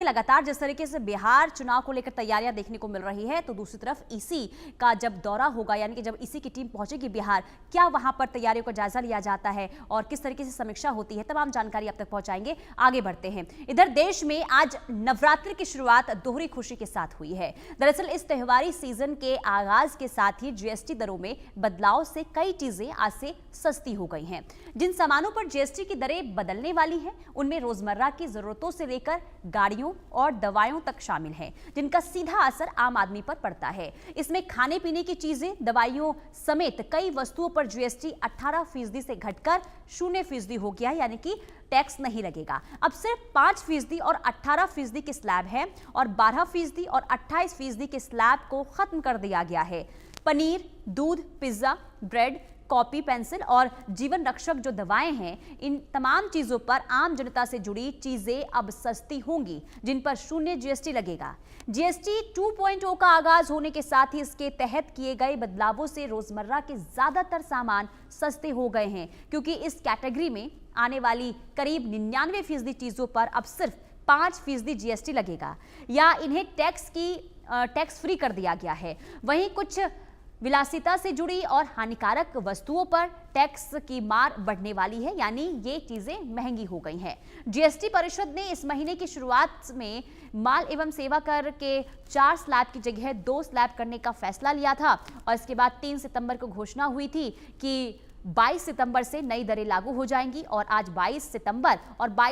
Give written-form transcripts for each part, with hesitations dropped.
लगातार जिस तरीके से बिहार चुनाव को लेकर तैयारियां देखने को मिल रही है, तो दूसरी तरफ ईसी का जब दौरा होगा, यानी कि जब ईसी की टीम पहुंचेगी बिहार, क्या वहां पर तैयारियों का जायजा लिया जाता है और किस तरीके से समीक्षा होती है, तमाम जानकारी अब तक पहुंचाएंगे। आगे बढ़ते हैं। इधर देश में आज नवरात्रि की शुरुआत दोहरी खुशी के साथ हुई है। दरअसल इस त्योहारी सीजन के आगाज के साथ ही जीएसटी दरों में बदलाव से कई चीजें आज से सस्ती हो गई हैं। जिन सामानों पर जीएसटी की दरें बदलने वाली हैं, उनमें रोजमर्रा की जरूरतों से लेकर गाड़ियों और दवाइयों तक शामिल हैं, जिनका सीधा असर आम आदमी पर पड़ता है। इसमें खाने पीने की चीजें, दवाइयों समेत कई वस्तुओं पर जीएसटी 18% से घटकर 0% हो गया है, यानी कि टैक्स नहीं लगेगा। अब सिर्फ 5% और 18% के स्लैब है और 12% और 28% के स्लैब को खत्म कर दिया गया है। पनीर, दूध, पिज्जा, ब्रेड, कॉपी, पेंसिल और जीवन रक्षक जो दवाएं हैं, इन तमाम चीजों पर आम जनता से जुड़ी चीजें अब सस्ती होंगी, जिन पर 0 जीएसटी लगेगा। जीएसटी 2.0 का आगाज होने के साथ ही इसके तहत किए गए बदलावों से रोजमर्रा के ज्यादातर सामान सस्ते हो गए हैं, क्योंकि इस कैटेगरी में आने वाली करीब 99% चीजों पर अब सिर्फ 5% जीएसटी लगेगा या इन्हें टैक्स फ्री कर दिया गया है। वहीं कुछ विलासिता से जुड़ी और हानिकारक वस्तुओं पर टैक्स की मार बढ़ने वाली है, यानी ये चीजें महंगी हो गई हैं। जीएसटी परिषद ने इस महीने की शुरुआत में माल एवं सेवा कर के 4 स्लैब की जगह 2 स्लैब करने का फैसला लिया था और इसके बाद 3 सितंबर को घोषणा हुई थी कि 22 सितंबर से नई दरें लागू हो जाएंगी और आज 22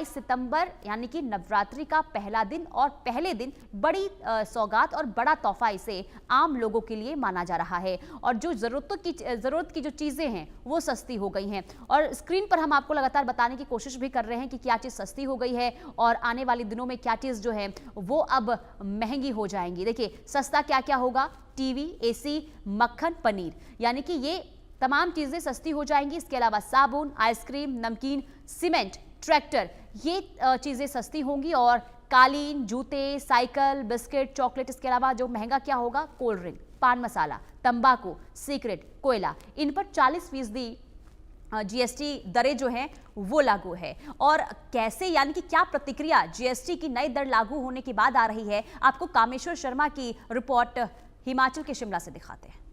सितंबर यानी कि नवरात्रि का पहला दिन और पहले दिन बड़ी सौगात और बड़ा तोहफा इसे आम लोगों के लिए माना जा रहा है और जो जरूरत की जो चीजें हैं वो सस्ती हो गई हैं। और स्क्रीन पर हम आपको लगातार बताने की कोशिश भी कर रहे हैं कि क्या चीज सस्ती हो गई है और आने वाले दिनों में क्या चीज जो है वो अब महंगी हो जाएंगी। देखिए सस्ता क्या क्या होगा, टीवी, एसी, मक्खन, पनीर, यानी कि ये तमाम चीजें सस्ती हो जाएंगी। इसके अलावा साबुन, आइसक्रीम, नमकीन, सीमेंट, ट्रैक्टर, ये चीजें सस्ती होंगी और कालीन, जूते, साइकिल, बिस्किट, चॉकलेट, इसके अलावा जो महंगा क्या होगा, कोल्ड ड्रिंक, पान मसाला, तंबाकू, सिगरेट, कोयला, इन पर 40% जीएसटी दरें जो हैं वो लागू है। और कैसे, यानी कि क्या प्रतिक्रिया जीएसटी की नई दर लागू होने के बाद आ रही है, आपको कामेश्वर शर्मा की रिपोर्ट हिमाचल के शिमला से दिखाते हैं।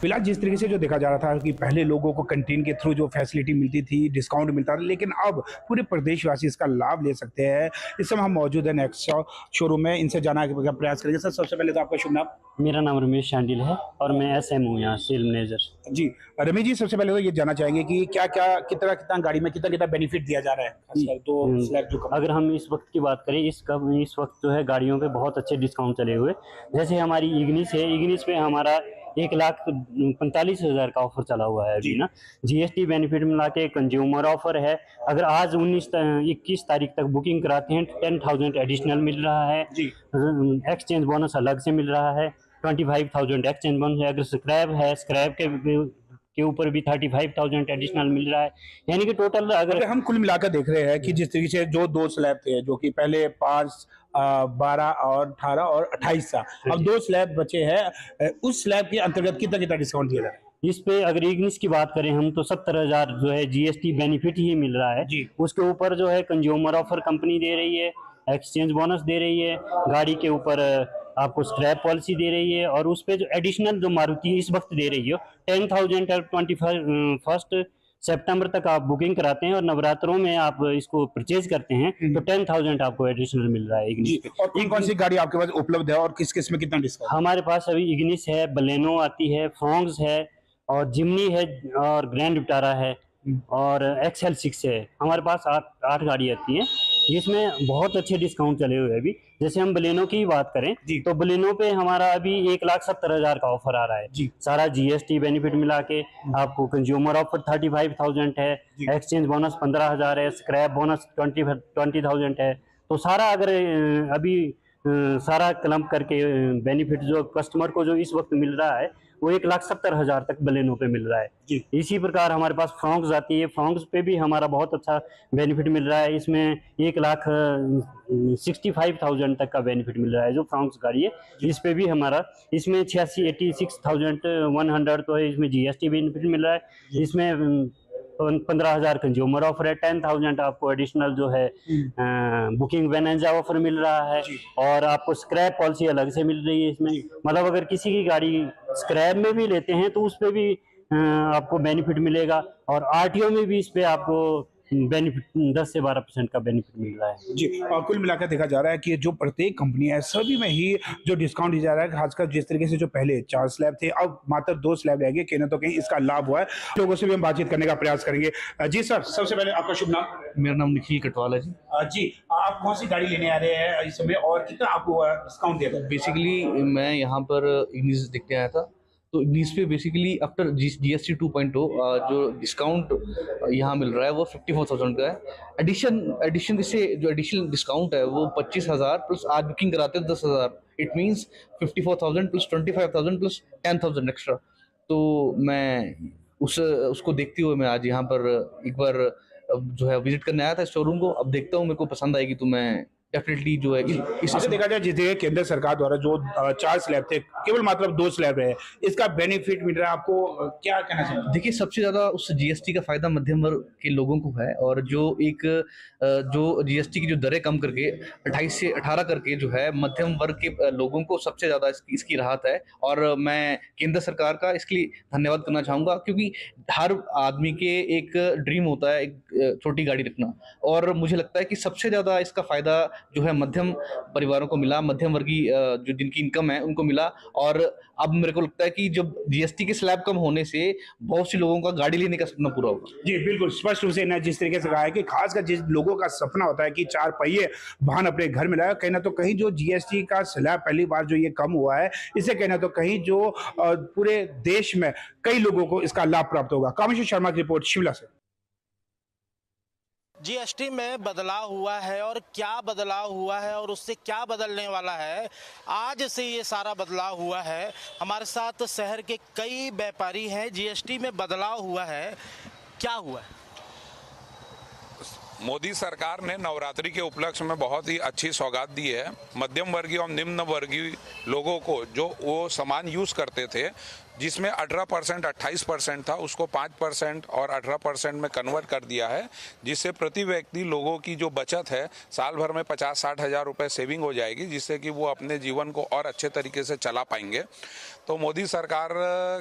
फिलहाल जिस तरीके से जो देखा जा रहा था कि पहले लोगों को कैंटीन के थ्रू जो फैसिलिटी मिलती थी, डिस्काउंट मिलता था, लेकिन अब पूरे प्रदेशवासी इसका लाभ ले सकते हैं। इस समय हम मौजूद है नेक्स्ट शोरूम में, इनसे जानने का प्रयास करेंगे। सर सबसे पहले तो आपका शुभ नाम? मेरा नाम रमेश शांडिल है और मैं एसएम हूँ यहाँ, सेल मैनेजर। जी रमेश जी, सबसे पहले तो ये जानना चाहेंगे कि क्या क्या कितना गाड़ी में कितना बेनिफिट दिया जा रहा है? तो स्लैब जो अगर हम इस वक्त की बात करें, इस वक्त जो है गाड़ियों पे बहुत अच्छे डिस्काउंट चले हुए। जैसे हमारी इग्निस है, इग्निस पे हमारा 1,45,000 का ऑफर चला हुआ है अभी ना। जीएसटी बेनिफिट मिला के कंज्यूमर ऑफर है। अगर आज 21 तारीख तक बुकिंग कराते हैं 10,000 एडिशनल मिल रहा है। एक्सचेंज बोनस अलग से मिल रहा है, 25,000 एक्सचेंज बोनस है। अगर स्क्रैप है, स्क्रैप के ऊपर भी 35,000 एडिशनल मिल रहा है। यानी कि टोटल अगर हम कुल मिलाकर देख रहे हैं कि जिस तरीके से जो 2 स्लैब थे, जो कि पहले 5, 12 और 18 और 28 था, अब 2 स्लैब बचे हैं, उस स्लैब के अंतर्गत कितना डिस्काउंट दिया जा रहा है? इस पे अगर इग्निस की बात करें हम तो 70,000 जो है जीएसटी बेनिफिट ही मिल रहा है। उसके ऊपर जो है कंज्यूमर ऑफर कंपनी दे रही है, एक्सचेंज बोनस दे रही है, गाड़ी के ऊपर आपको स्क्रैप पॉलिसी दे रही है और उस पे जो एडिशनल जो मारुति इस वक्त दे रही है 10,000 और 21 सितंबर तक आप बुकिंग कराते हैं और नवरात्रों में आप इसको परचेज करते हैं तो 10,000 आपको एडिशनल मिल रहा है इग्निस। और कौन सी गाड़ी आपके पास उपलब्ध है और किस में कितना डिस्काउंट? हमारे पास अभी इग्निस है, बलेनो आती है, फ्रॉन्क्स है और जिमनी है और ग्रैंड विटारा है और XL6 है। हमारे पास 8 गाड़ी आती है जिसमें बहुत अच्छे डिस्काउंट चले हुए हैं अभी। जैसे हम बलेनो की बात करें तो बलेनो पे हमारा अभी 1,70,000 का ऑफर आ रहा है। सारा जीएसटी बेनिफिट मिला के आपको कंज्यूमर ऑफर 35,000 है, एक्सचेंज बोनस 15,000 है, स्क्रैप बोनस 20,000 है। तो सारा अगर अभी सारा क्लम्प करके बेनिफिट जो कस्टमर को जो इस वक्त मिल रहा है वो 1,70,000 तक बलेनो पे मिल रहा है। इसी प्रकार हमारे पास फ्रॉन्क्स आती है, फ्रॉन्क्स पे भी हमारा बहुत अच्छा बेनिफिट मिल रहा है। इसमें 1,65,000 तक का बेनिफिट मिल रहा है जो फ्रॉन्क्स गाड़ी है। इस पे भी हमारा इसमें 86,100 तो है, इसमें जीएसटी बेनिफिट मिल रहा है। इसमें 15,000 कंज्यूमर ऑफर है, 10,000 आपको एडिशनल जो है बुकिंग वेनेंजा ऑफर मिल रहा है, और आपको स्क्रैप पॉलिसी अलग से मिल रही है इसमें। मतलब अगर किसी की गाड़ी स्क्रैप में भी लेते हैं तो उस पर भी आपको बेनिफिट मिलेगा, और आरटीओ में भी इस पे आपको बेनिफिट 10 से 12% का बेनिफिट मिल रहा है। जी, और कुल मिलाकर देखा जा रहा है कि जो प्रत्येक कंपनी है सभी में ही जो डिस्काउंट दिया जा रहा है, खासकर जिस तरीके से जो पहले 4 स्लैब थे अब मात्र 2 स्लैब रह गए, कहीं ना तो कहीं इसका लाभ हुआ है। लोगों से भी हम बातचीत करने का प्रयास करेंगे। जी सर, सबसे पहले आपका शुभ नाम? मेरा नाम निखिल कटवाल है जी। जी, आप कौन सी गाड़ी लेने आ रहे हैं इस समय और कितना आपको डिस्काउंट दिया था? बेसिकली मैं यहाँ पर इग्निस देखने आया था, तो इग्निस पे बेसिकली आफ्टर GST 2.0 जो डिस्काउंट यहाँ मिल रहा है वो 54,000 का है। एडिशन इससे जो एडिशनल डिस्काउंट है वो 25,000 प्लस आज बुकिंग कराते हैं 10,000, it means 54,000 plus 25,000 plus 10,000 extra. तो मैं उसको देखते हुए मैं आज यहाँ पर एक बार जो है विजिट करने आया था शोरूम को। अब देखता हूँ मेरे को पसंद आएगी तो मैं डेफिनेटली जो है इसे देखा जाए जिस जगह केंद्र सरकार द्वारा जो 4 स्लैब थे केवल मात्र 2 स्लैब रहे, इसका बेनिफिट मिल रहा है आपको, क्या कहना चाहिए? देखिए, सबसे ज्यादा उस जीएसटी का फायदा मध्यम वर्ग के लोगों को है, और जो जीएसटी की जो दरें कम करके 28 से 18 करके जो है मध्यम वर्ग के लोगों को सबसे ज्यादा इसकी राहत है। और मैं केंद्र सरकार का इसके लिए धन्यवाद करना चाहूंगा, क्योंकि हर आदमी के एक ड्रीम होता है एक छोटी गाड़ी रखना, और मुझे लगता है कि सबसे ज्यादा इसका फायदा जो है मध्यम परिवारों को मिला, मध्यम वर्गीय जो जिनकी इनकम है उनको मिला। और अब मेरे को लगता है कि जब जीएसटी के स्लैब कम होने से बहुत सी लोगों का गाड़ी लेने का सपना पूरा होगा। जी बिल्कुल, स्पष्ट रूप से इन्हें जिस तरीके से कहा है कि खासकर जिस लोगों का सपना होता है कि 4 पहिए वाहन अपने घर में लाए, कहीं ना तो कहीं जो जीएसटी का स्लैब पहली बार जो ये कम हुआ है, इससे कहीं ना तो कहीं जो पूरे देश में कई लोगों को इसका लाभ प्राप्त होगा। कामेश्वर शर्मा की रिपोर्ट शिमला से। जीएसटी में बदलाव हुआ है, और क्या बदलाव हुआ है और उससे क्या बदलने वाला है, आज से ये सारा बदलाव हुआ है। हमारे साथ शहर के कई व्यापारी हैं। जीएसटी में बदलाव हुआ है, क्या हुआ है? मोदी सरकार ने नवरात्रि के उपलक्ष्य में बहुत ही अच्छी सौगात दी है। मध्यम वर्गीय और निम्न वर्गीय लोगों को जो वो सामान यूज करते थे, जिसमें 18% 28% था, उसको 5% और 18% में कन्वर्ट कर दिया है, जिससे प्रति व्यक्ति लोगों की जो बचत है साल भर में 50-60 हज़ार रुपये सेविंग हो जाएगी, जिससे कि वो अपने जीवन को और अच्छे तरीके से चला पाएंगे। तो मोदी सरकार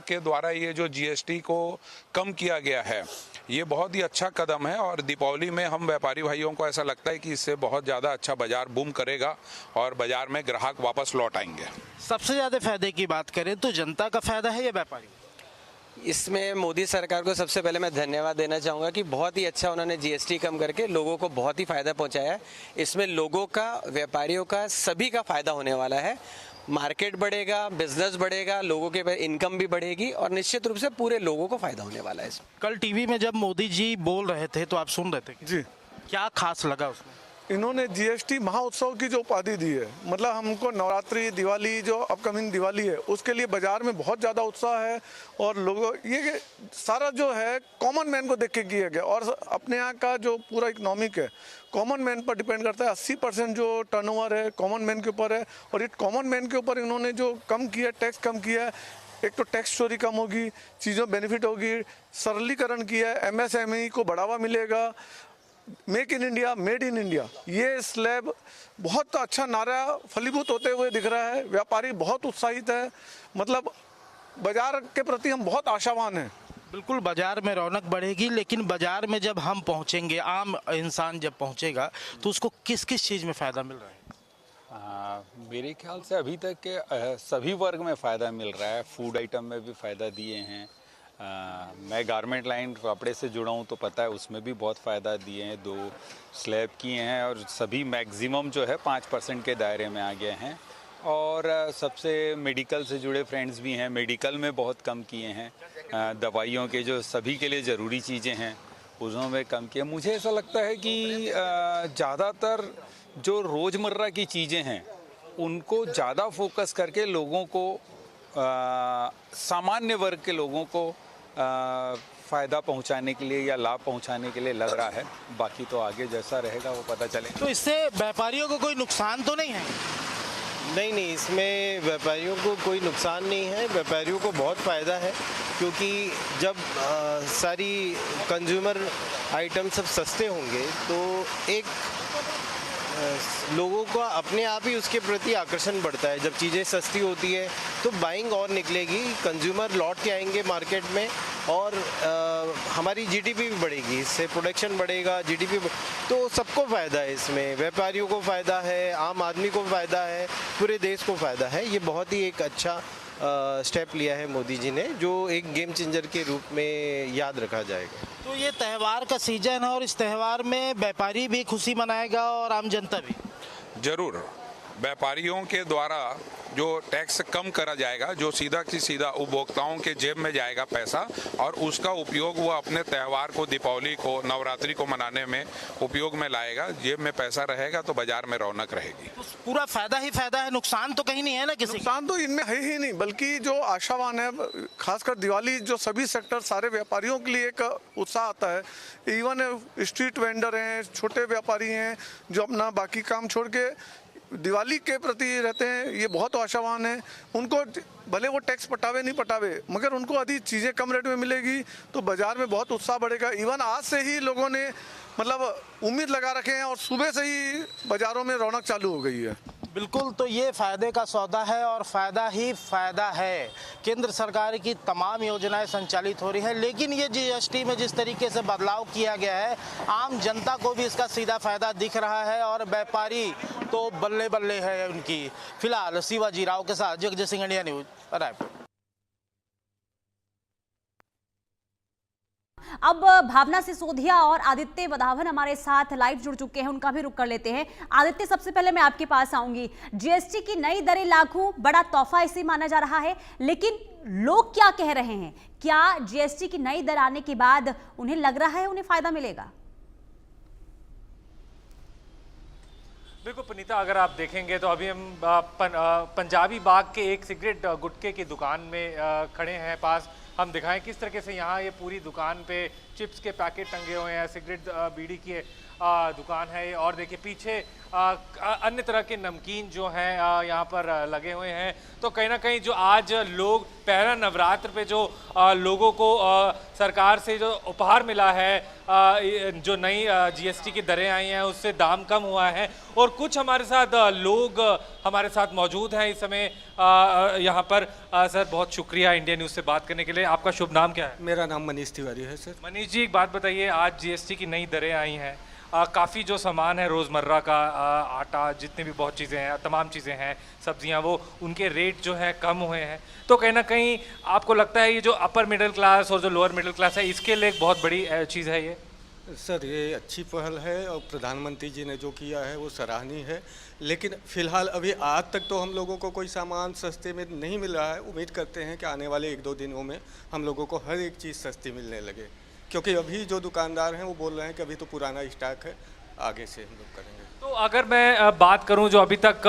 के द्वारा ये जो जीएसटी को कम किया गया है, ये बहुत ही अच्छा कदम है, और दीपावली में हम व्यापारी भाइयों को ऐसा लगता है कि इससे बहुत ज़्यादा अच्छा बाजार बूम करेगा और बाजार में ग्राहक वापस लौट आएंगे। सबसे ज़्यादा फायदे की बात करें तो जनता का फायदा है या व्यापारी? इसमें मोदी सरकार को सबसे पहले मैं धन्यवाद देना चाहूँगा कि बहुत ही अच्छा उन्होंने जीएसटी कम करके लोगों को बहुत ही फ़ायदा पहुँचाया है। इसमें लोगों का, व्यापारियों का, सभी का फ़ायदा होने वाला है। मार्केट बढ़ेगा, बिजनेस बढ़ेगा, लोगों के इनकम भी बढ़ेगी, और निश्चित रूप से पूरे लोगों को फ़ायदा होने वाला है इसमें। कल टीवी में जब मोदी जी बोल रहे थे तो आप सुन रहे थे जी। क्या खास लगा उसमें? इन्होंने जीएसटी महाउत्सव की जो उपाधि दी है, मतलब हमको नवरात्रि, दिवाली, जो अपकमिंग दिवाली है, उसके लिए बाजार में बहुत ज़्यादा उत्साह है, और लोगों ये सारा जो है कॉमन मैन को देख के किया गया। और अपने यहाँ का जो पूरा इकोनॉमिक है कॉमन मैन पर डिपेंड करता है। 80% जो टर्नओवर है कॉमन मैन के ऊपर है, और ये कॉमन मैन के ऊपर इन्होंने जो कम किया, टैक्स कम किया है। एक तो टैक्स चोरी कम होगी, चीज़ों बेनिफिट होगी, सरलीकरण किया है, MSME को बढ़ावा मिलेगा, make in India, made in India, ये स्लैब बहुत अच्छा नारा फलीभूत होते हुए दिख रहा है। व्यापारी बहुत उत्साहित है, मतलब बाजार के प्रति हम बहुत आशावान हैं। बिल्कुल, बाजार में रौनक बढ़ेगी, लेकिन बाजार में जब हम पहुंचेंगे, आम इंसान जब पहुंचेगा, तो उसको किस किस चीज़ में फ़ायदा मिल रहा है? मेरे ख्याल से अभी तक के सभी वर्ग में फ़ायदा मिल रहा है। फूड आइटम में भी फ़ायदा दिए हैं। मैं गारमेंट लाइन कपड़े से जुड़ा हूँ तो पता है उसमें भी बहुत फ़ायदा दिए हैं। 2 स्लैब किए हैं, और सभी मैक्सिमम जो है 5% के दायरे में आ गए हैं। और सबसे मेडिकल से जुड़े फ्रेंड्स भी हैं, मेडिकल में बहुत कम किए हैं। दवाइयों के जो सभी के लिए ज़रूरी चीज़ें हैं उन्होंने कम किया। मुझे ऐसा लगता है कि ज़्यादातर जो रोज़मर्रा की चीज़ें हैं उनको ज़्यादा फोकस करके लोगों को, सामान्य वर्ग के लोगों को फ़ायदा पहुंचाने के लिए या लाभ पहुंचाने के लिए लग रहा है। बाकी तो आगे जैसा रहेगा वो पता चलेगा। तो इससे व्यापारियों को कोई नुकसान तो नहीं है? नहीं, इसमें व्यापारियों को कोई नुकसान नहीं है, व्यापारियों को बहुत फ़ायदा है, क्योंकि जब सारी कंज्यूमर आइटम सब सस्ते होंगे तो एक लोगों का अपने आप ही उसके प्रति आकर्षण बढ़ता है। जब चीज़ें सस्ती होती है तो बाइंग और निकलेगी, कंज्यूमर लौट के आएंगे मार्केट में और हमारी जीडीपी भी बढ़ेगी, इससे प्रोडक्शन बढ़ेगा, जीडीपी तो सबको फ़ायदा है इसमें, व्यापारियों को फ़ायदा है, आम आदमी को फ़ायदा है, पूरे देश को फ़ायदा है। ये बहुत ही एक अच्छा स्टेप लिया है मोदी जी ने, जो एक गेम चेंजर के रूप में याद रखा जाएगा। तो ये त्यौहार का सीजन है और इस त्यौहार में व्यापारी भी खुशी मनाएगा और आम जनता भी। जरूर, व्यापारियों के द्वारा जो टैक्स कम करा जाएगा, जो सीधा की सीधा उपभोक्ताओं के जेब में जाएगा पैसा, और उसका उपयोग वो अपने त्यौहार को, दीपावली को, नवरात्रि को मनाने में उपयोग में लाएगा। जेब में पैसा रहेगा तो बाजार में रौनक रहेगी। तो पूरा फायदा ही फायदा है, नुकसान तो कहीं नहीं है ना किसी। नुकसान तो इनमें है ही नहीं, बल्कि जो आशावान है, खासकर दिवाली जो सभी सेक्टर सारे व्यापारियों के लिए एक उत्साह आता है। इवन स्ट्रीट वेंडर हैं, छोटे व्यापारी हैं जो अपना बाकी काम छोड़ के दिवाली के प्रति रहते हैं, ये बहुत आशावान है। उनको भले वो टैक्स पटावे नहीं पटावे, मगर उनको यदि चीज़ें कम रेट में मिलेगी तो बाजार में बहुत उत्साह बढ़ेगा। इवन आज से ही लोगों ने मतलब उम्मीद लगा रखे हैं और सुबह से ही बाजारों में रौनक चालू हो गई है। बिल्कुल, तो ये फायदे का सौदा है और फायदा ही फायदा है। केंद्र सरकार की तमाम योजनाएं संचालित हो रही है, लेकिन ये जीएसटी में जिस तरीके से बदलाव किया गया है, आम जनता को भी इसका सीधा फायदा दिख रहा है और व्यापारी तो बल्ले बल्ले है उनकी। फिलहाल शिवाजी राव के साथ जगजीत सिंह, इंडिया न्यूज, रायपुर। अब भावना सिसोदिया और आदित्य वधावन हमारे साथ लाइव जुड़ चुके हैं, उनका भी रुख कर लेते हैं। आदित्य, सबसे पहले मैं आपके पास आऊंगी। जीएसटी की नई दरें लागू, बड़ा तोहफा इसे माना जा रहा है, लेकिन लोग क्या कह रहे हैं? क्या जीएसटी की नई दर आने के बाद उन्हें लग रहा है उन्हें फायदा मिलेगा? बिल्कुल पुनीता, अगर आप देखेंगे तो अभी हम पंजाबी बाग के एक सिगरेट गुटखे की दुकान में खड़े हैं पास। हम दिखाएं किस तरीके से यहाँ ये पूरी दुकान पे चिप्स के पैकेट टंगे हुए हैं, सिगरेट बीड़ी की दुकान है ये। और देखिए पीछे अन्य तरह के नमकीन जो हैं यहाँ पर लगे हुए हैं। तो कहीं ना कहीं जो आज लोग पहला नवरात्र पे जो लोगों को सरकार से जो उपहार मिला है, जो नई जीएसटी की दरें आई हैं, उससे दाम कम हुआ है। और कुछ हमारे साथ लोग हमारे साथ मौजूद हैं इस समय यहाँ पर। सर, बहुत शुक्रिया इंडिया न्यूज़ से बात करने के लिए। आपका शुभ नाम क्या है? मेरा नाम मनीष तिवारी है सर। मनीष जी, एक बात बताइए, आज जीएसटी की नई दरें आई हैं, काफ़ी जो सामान है रोज़मर्रा का, आटा, जितनी भी बहुत चीज़ें हैं, तमाम चीज़ें हैं, सब्जियां, वो उनके रेट जो है कम हुए हैं। तो कहीं ना कहीं आपको लगता है ये जो अपर मिडिल क्लास और जो लोअर मिडिल क्लास है, इसके लिए एक बहुत बड़ी चीज़ है ये? सर, ये अच्छी पहल है और प्रधानमंत्री जी ने जो किया है वो सराहनीय है। लेकिन फ़िलहाल अभी आज तक तो हम लोगों को कोई सामान सस्ते में नहीं मिल रहा है। उम्मीद करते हैं कि आने वाले 1-2 दिनों में हम लोगों को हर एक चीज़ सस्ती मिलने लगे, क्योंकि अभी जो दुकानदार हैं वो बोल रहे हैं कि अभी तो पुराना स्टॉक है, आगे से हम लोग करेंगे। तो अगर मैं बात करूं जो अभी तक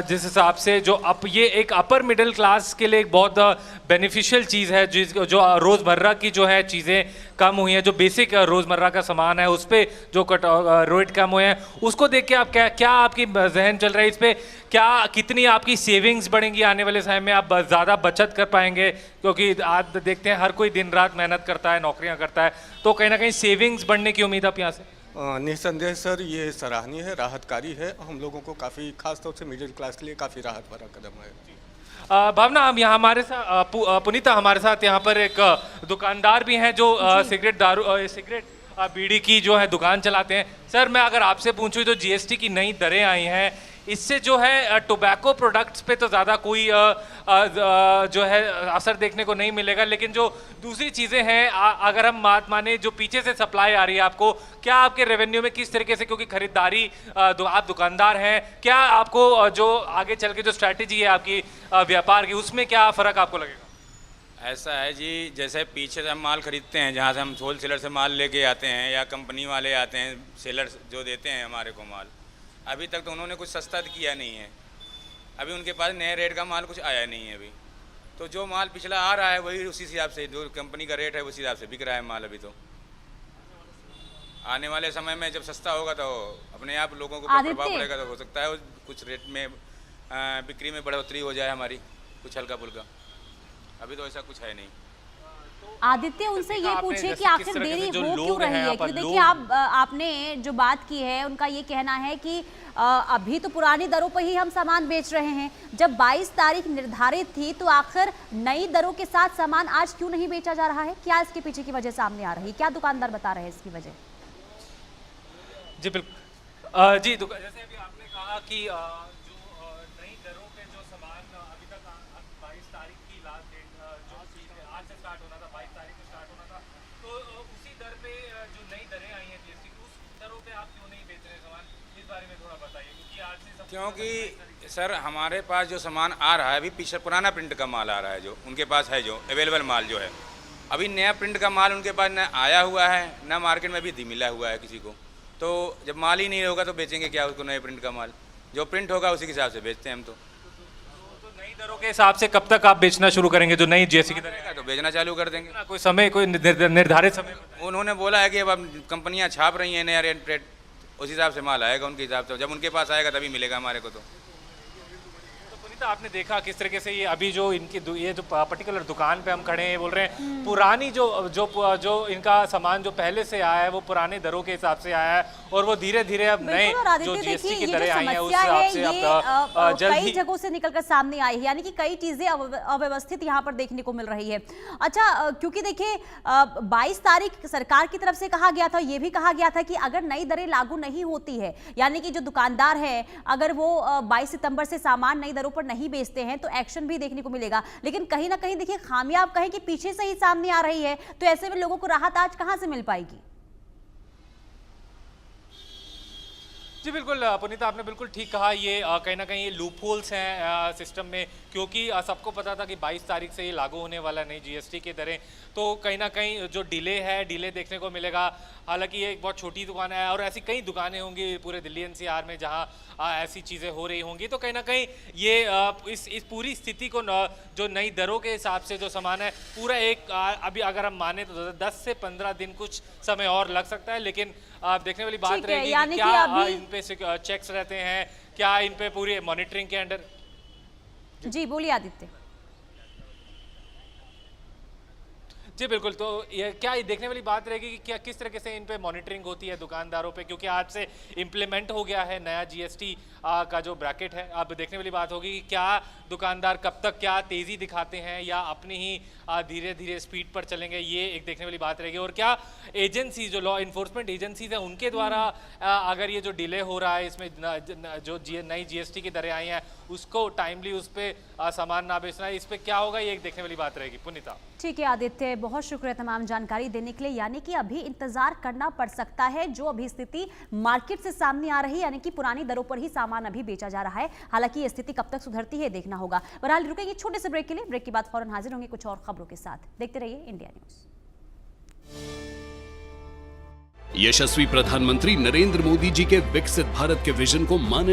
जिस हिसाब से जो ये एक अपर मिडिल क्लास के लिए एक बहुत बेनिफिशियल चीज़ है, जो रोज़मर्रा की जो है चीज़ें कम हुई हैं, जो बेसिक रोज़मर्रा का सामान है उस पर जो रेट कम हुए हैं, उसको देख के आप क्या आपकी जहन चल रहा है इस पर? क्या कितनी आपकी सेविंग्स बढ़ेंगी आने वाले समय में? आप ज़्यादा बचत कर पाएंगे? क्योंकि आज देखते हैं हर कोई दिन रात मेहनत करता है, नौकरियाँ करता है, तो कहीं ना कहीं सेविंग्स बढ़ने की उम्मीद आप यहाँ से? निस्संदेह सर, ये सराहनीय है, राहतकारी है। हम लोगों को काफ़ी, खास तौर से मिडिल क्लास के लिए काफ़ी राहत भरा कदम है। भावना, हम यहाँ हमारे साथ पुनीता हमारे साथ यहाँ पर एक दुकानदार भी हैं जो सिगरेट बीड़ी की जो है दुकान चलाते हैं। सर, मैं अगर आपसे पूछूँ तो जीएसटी की नई दरें आई हैं, इससे जो है टोबैको प्रोडक्ट्स पे तो ज़्यादा कोई जो है असर देखने को नहीं मिलेगा, लेकिन जो दूसरी चीज़ें हैं, अगर हम बात माने जो पीछे से सप्लाई आ रही है आपको, क्या आपके रेवेन्यू में किस तरीके से, क्योंकि खरीदारी आप दुकानदार हैं, क्या आपको जो आगे चल के जो स्ट्रैटेजी है आपकी व्यापार की, उसमें क्या फ़र्क आपको लगेगा? ऐसा है जी, जैसे पीछे से हम माल खरीदते हैं, जहाँ से हम होल सेलर से माल लेके आते हैं या कंपनी वाले आते हैं, सेलर जो देते हैं हमारे को माल, अभी तक तो उन्होंने कुछ सस्ता किया नहीं है। अभी उनके पास नए रेट का माल कुछ आया नहीं है अभी, तो जो माल पिछला आ रहा है वही उसी हिसाब से, जो कंपनी का रेट है उसी हिसाब से बिक रहा है माल। अभी तो आने वाले समय में जब सस्ता होगा तो अपने आप लोगों को प्रभाव पड़ेगा, तो हो सकता है कुछ रेट में बिक्री में बढ़ोतरी हो जाए हमारी कुछ हल्का फुल्का। अभी तो ऐसा कुछ है नहीं। आदित्य, उनसे ये पूछिए कि आखिर देरी हो क्यों रही है, क्योंकि देखिए आपने जो बात की है उनका ये कहना है कि अभी तो पुरानी दरों पर ही हम सामान बेच रहे हैं। जब 22 तारीख निर्धारित थी तो आखिर नई दरों के साथ सामान आज क्यों नहीं बेचा जा रहा है? क्या इसके पीछे की वजह सामने आ रही है? क्या दुकानदार बता रहे हैं इसकी वजह? जी बिल्कुल जी, जैसे अभी आपने कहा कि जो नई दरों पे जो सामान अभी तक 22 तारीख की लास्ट डेट जो आज से स्टार्ट होना था, 22 तारीख से स्टार्ट होना था, तो उसी दर पे जो नई दरें आई हैं जीएसटी की, उस दरों पे आप क्यों नहीं बेच रहे सामान? इस बारे में थोड़ा बताइए, क्योंकि आज से क्योंकि सर हमारे पास जो सामान आ रहा है अभी पीछे पुराना प्रिंट का माल आ रहा है, जो उनके पास है, जो अवेलेबल माल जो है, अभी नया प्रिंट का माल उनके पास न आया हुआ है न मार्केट में भी मिला हुआ है किसी को। तो जब माल ही नहीं होगा तो बेचेंगे क्या उसको? नए प्रिंट का माल जो प्रिंट होगा उसी के हिसाब से बेचते हैं हम। तो नई दरों के हिसाब से कब तक आप बेचना शुरू करेंगे? जो नई जीएसटी की दरें तो बेचना चालू कर देंगे। कोई समय, कोई निर्धारित समय? उन्होंने बोला है कि अब कंपनियां छाप रही हैं नया रेट, उस हिसाब से माल आएगा उनके हिसाब से। जब उनके पास आएगा तभी मिलेगा हमारे को। तो पुनीता, आपने देखा किस तरीके से ये अभी जो इनकी ये जो पर्टिकुलर दुकान पे हम खड़े हैं, बोल रहे हैं पुरानी जो इनका सामान जो पहले से आया है वो पुराने दरों के हिसाब से आया है और वो धीरे धीरे अब नए जो जीएसटी की दरें आई हैं उस हिसाब से अब जल्द कई जगहों से निकलकर सामने आई है, यानी कि कई चीजें अव्यवस्थित यहाँ पर देखने को मिल रही है। अच्छा, क्योंकि देखिए 22 तारीख सरकार की तरफ से कहा गया था, ये भी कहा गया था कि अगर नई दरें लागू नहीं होती है, यानी कि जो दुकानदार है अगर वो 22 सितंबर से सामान नई दरों पर नहीं बेचते हैं तो एक्शन भी देखने को मिलेगा। लेकिन कहीं ना कहीं देखिए खामियां आप कहें कि पीछे से ही सामने आ रही है, तो ऐसे में लोगों को राहत आज कहां से मिल पाएगी? जी बिल्कुल पुनीता, आपने बिल्कुल ठीक कहा। ये कहीं ना कहीं ये लूप होल्स हैं सिस्टम में, क्योंकि सबको पता था कि 22 तारीख से ये लागू होने वाला नई जीएसटी की दरें, तो कहीं ना कहीं जो डिले देखने को मिलेगा। हालांकि ये एक बहुत छोटी दुकान है और ऐसी कई दुकानें होंगी पूरे दिल्ली एनसीआर में जहां ऐसी चीज़ें हो रही होंगी, तो कहीं ना कहीं ये इस पूरी स्थिति को जो नई दरों के हिसाब से जो सामान है पूरा एक अभी अगर हम माने तो 10 से 15 दिन कुछ समय और लग सकता है। लेकिन देखने वाली बात रहेगी कि क्या इन पे चेक्स रहते हैं, क्या इन पे पूरी मॉनिटरिंग के अंडर। जी बोलिए आदित्य। जी बिल्कुल, तो ये क्या ये देखने वाली बात रहेगी कि क्या किस तरीके से इन पे मॉनिटरिंग होती है दुकानदारों पे, क्योंकि आज से इम्प्लीमेंट हो गया है नया जीएसटी का जो ब्रैकेट है। अब देखने वाली बात होगी कि क्या दुकानदार कब तक क्या तेज़ी दिखाते हैं या अपनी ही धीरे धीरे स्पीड पर चलेंगे, ये एक देखने वाली बात रहेगी। और क्या एजेंसी जो लॉ इन्फोर्समेंट एजेंसीज हैं उनके द्वारा अगर ये जो डिले हो रहा है इसमें जो नई जीएसटी की दरें आई हैं उसको टाइमली उस पर सामान ना बेचना है, इस पर क्या होगा, ये एक देखने वाली बात रहेगी। पुनीता, ठीक है आदित्य, बहुत शुक्रिया तमाम जानकारी देने के लिए। यानी कि अभी इंतजार करना पड़ सकता है, जो अभी स्थिति मार्केट से सामने आ रही है, यानी कि पुरानी दरों पर ही सामान अभी बेचा जा रहा है। हालांकि ये स्थिति कब तक सुधरती है देखना होगा। बहरहाल रुकेंगे छोटे से ब्रेक के लिए, ब्रेक के बाद फौरन हाजिर होंगे कुछ और खबरों के साथ। देखते रहिए इंडिया न्यूज। यशस्वी प्रधानमंत्री नरेंद्र मोदी जी के विकसित भारत के विजन को माने